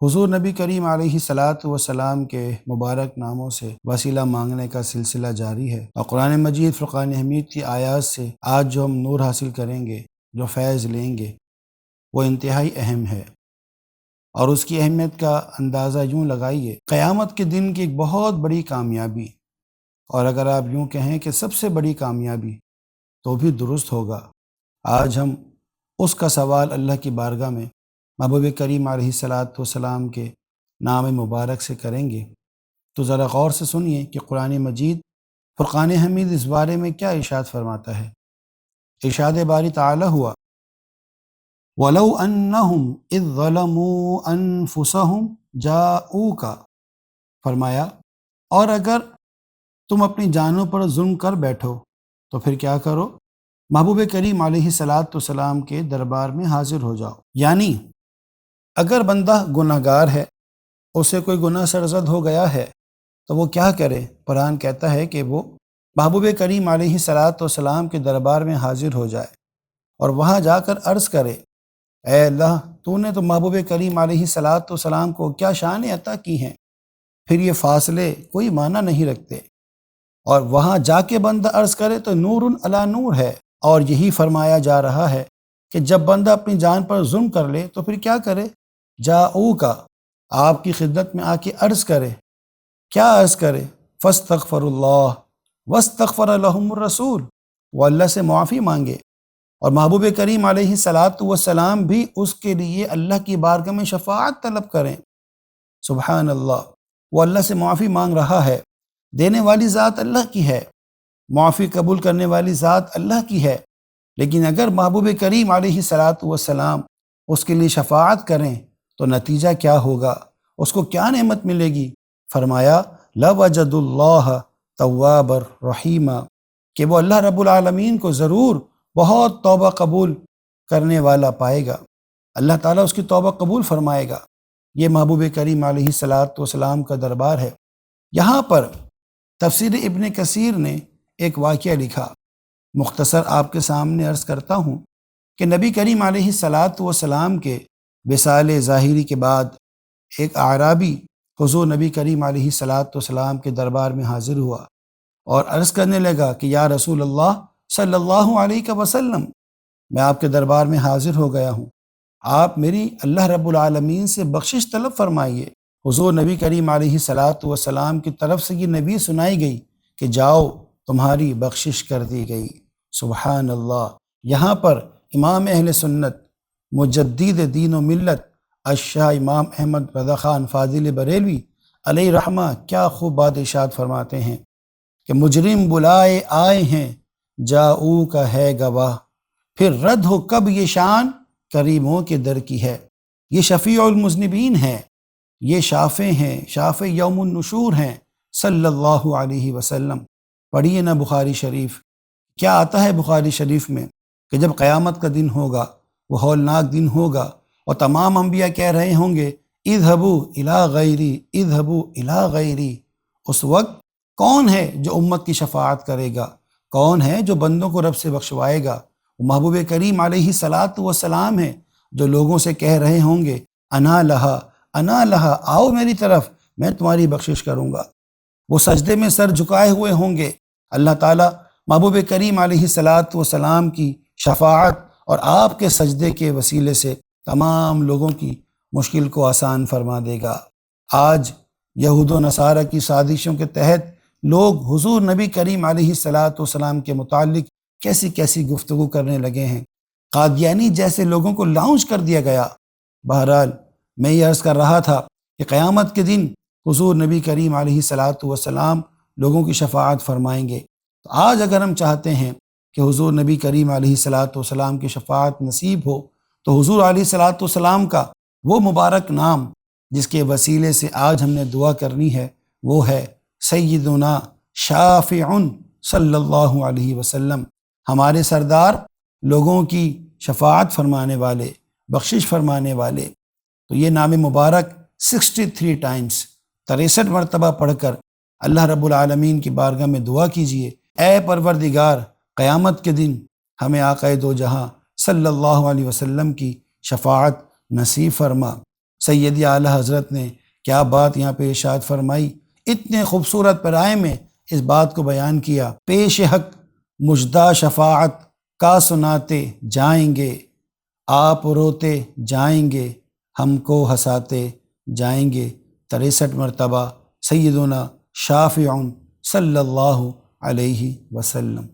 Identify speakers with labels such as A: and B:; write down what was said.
A: حضور نبی کریم علیہ الصلاۃ والسلام کے مبارک ناموں سے وسیلہ مانگنے کا سلسلہ جاری ہے، اور قرآن مجید فرقان حمید کی آیات سے آج جو ہم نور حاصل کریں گے، جو فیض لیں گے، وہ انتہائی اہم ہے، اور اس کی اہمیت کا اندازہ یوں لگائیے، قیامت کے دن کی ایک بہت بڑی کامیابی، اور اگر آپ یوں کہیں کہ سب سے بڑی کامیابی تو بھی درست ہوگا۔ آج ہم اس کا سوال اللہ کی بارگاہ میں محبوب کریم علیہ الصلاۃ والسلام کے نام مبارک سے کریں گے۔ تو ذرا غور سے سنیے کہ قرآن مجید فرقان حمید اس بارے میں کیا ارشاد فرماتا ہے۔ ارشاد باری تعالی ہوا، وَلَوْ أَنَّهُمْ إِذ ظَلَمُوا أَنفُسَهُمْ جَاءُوكَ، فرمایا اور اگر تم اپنی جانوں پر ظلم کر بیٹھو تو پھر کیا کرو؟ محبوب کریم علیہ الصلاۃ والسلام کے دربار میں حاضر ہو جاؤ۔ یعنی اگر بندہ گناہ گار ہے، اسے کوئی گناہ سرزد ہو گیا ہے، تو وہ کیا کرے؟ قرآن کہتا ہے کہ وہ محبوب کریم علیہ الصلاۃ والسلام کے دربار میں حاضر ہو جائے اور وہاں جا کر عرض کرے، اے اللہ، تو نے تو محبوب کریم علیہ الصلاۃ والسلام کو کیا شان عطا کی ہیں۔ پھر یہ فاصلے کوئی معنی نہیں رکھتے، اور وہاں جا کے بندہ عرض کرے تو نور علی نور ہے۔ اور یہی فرمایا جا رہا ہے کہ جب بندہ اپنی جان پر ظلم کر لے تو پھر کیا کرے؟ جاؤکا، آپ کی خدمت میں آ کے عرض کرے۔ کیا عرض کرے؟ فاستغفر اللہ واستغفر لهم الرسول، وہ اللہ سے معافی مانگے، اور محبوب کریم علیہ الصلاۃ والسلام بھی اس کے لیے اللہ کی بارگاہ میں شفاعت طلب کریں۔ سبحان اللہ، وہ اللہ سے معافی مانگ رہا ہے۔ دینے والی ذات اللہ کی ہے، معافی قبول کرنے والی ذات اللہ کی ہے، لیکن اگر محبوب کریم علیہ الصلاۃ والسلام اس کے لیے شفاعت کریں تو نتیجہ کیا ہوگا؟ اس کو کیا نعمت ملے گی؟ فرمایا لَوَجَدُ اللَّهَ تَوَّابًا رَحِيمًا، کہ وہ اللہ رب العالمین کو ضرور بہت توبہ قبول کرنے والا پائے گا، اللہ تعالیٰ اس کی توبہ قبول فرمائے گا۔ یہ محبوب کریم علیہ الصلاۃ والسلام کا دربار ہے۔ یہاں پر تفسیر ابن کثیر نے ایک واقعہ لکھا، مختصر آپ کے سامنے عرض کرتا ہوں کہ نبی کریم علیہ الصلاۃ والسلام کے وصال ظاہری کے بعد ایک اعرابی حضور نبی کریم علیہ الصلاۃ والسلام کے دربار میں حاضر ہوا اور عرض کرنے لگا کہ یا رسول اللہ صلی اللہ علیہ وسلم، میں آپ کے دربار میں حاضر ہو گیا ہوں، آپ میری اللہ رب العالمین سے بخشش طلب فرمائیے۔ حضور نبی کریم علیہ الصلاۃ والسلام کی طرف سے یہ نبی سنائی گئی کہ جاؤ، تمہاری بخشش کر دی گئی۔ سبحان اللہ۔ یہاں پر امام اہل سنت مجدد دین و ملت الشاہ امام احمد رضا خان فاضل بریلوی علیہ رحمہ کیا خوب بات ارشاد فرماتے ہیں کہ مجرم بلائے آئے ہیں، جاؤ کا ہے گواہ، پھر رد ہو کب یہ شان، کریموں کے در کی ہے۔ یہ شفیع المذنبین ہیں، یہ شافع ہیں، شافع یوم النشور ہیں صلی اللہ علیہ وسلم۔ پڑھیے نا بخاری شریف، کیا آتا ہے بخاری شریف میں کہ جب قیامت کا دن ہوگا، وہ ہولناک دن ہوگا، اور تمام انبیاء کہہ رہے ہوں گے اذهبوا الی غیری، اذهبوا الی غیری۔ اس وقت کون ہے جو امت کی شفاعت کرے گا؟ کون ہے جو بندوں کو رب سے بخشوائے گا؟ وہ محبوب کریم علیہ الصلاۃ والسلام ہے، جو لوگوں سے کہہ رہے ہوں گے انا لہا انا لہا، آؤ میری طرف، میں تمہاری بخشش کروں گا۔ وہ سجدے میں سر جھکائے ہوئے ہوں گے، اللہ تعالیٰ محبوب کریم علیہ الصلاۃ والسلام کی شفاعت اور آپ کے سجدے کے وسیلے سے تمام لوگوں کی مشکل کو آسان فرما دے گا۔ آج یہود و نصارہ کی سازشوں کے تحت لوگ حضور نبی کریم علیہ الصلاۃ والسلام کے متعلق کیسی کیسی گفتگو کرنے لگے ہیں، قادیانی جیسے لوگوں کو لاؤنچ کر دیا گیا۔ بہرحال میں یہ عرض کر رہا تھا کہ قیامت کے دن حضور نبی کریم علیہ الصلاۃ والسلام لوگوں کی شفاعت فرمائیں گے۔ تو آج اگر ہم چاہتے ہیں کہ حضور نبی کریم علیہ الصلاۃ والسلام کی شفاعت نصیب ہو، تو حضور علیہ الصلاۃ والسلام کا وہ مبارک نام جس کے وسیلے سے آج ہم نے دعا کرنی ہے، وہ ہے سیدنا شافع صلی اللہ علیہ وسلم، ہمارے سردار، لوگوں کی شفاعت فرمانے والے، بخشش فرمانے والے۔ تو یہ نام مبارک 63 ٹائمز 63 مرتبہ پڑھ کر اللہ رب العالمین کی بارگاہ میں دعا کیجئے، اے پروردگار، قیامت کے دن ہمیں آقا دو جہاں صلی اللہ علیہ وسلم کی شفاعت نصیب فرما۔ سیدی اعلیٰ حضرت نے کیا بات یہاں پہ ارشاد فرمائی، اتنے خوبصورت پیرائے میں اس بات کو بیان کیا، پیش حق مجدہ شفاعت کا سناتے جائیں گے، آپ روتے جائیں گے، ہم کو ہنساتے جائیں گے۔ 63 مرتبہ سیدنا شافع صلی اللہ علیہ وسلم۔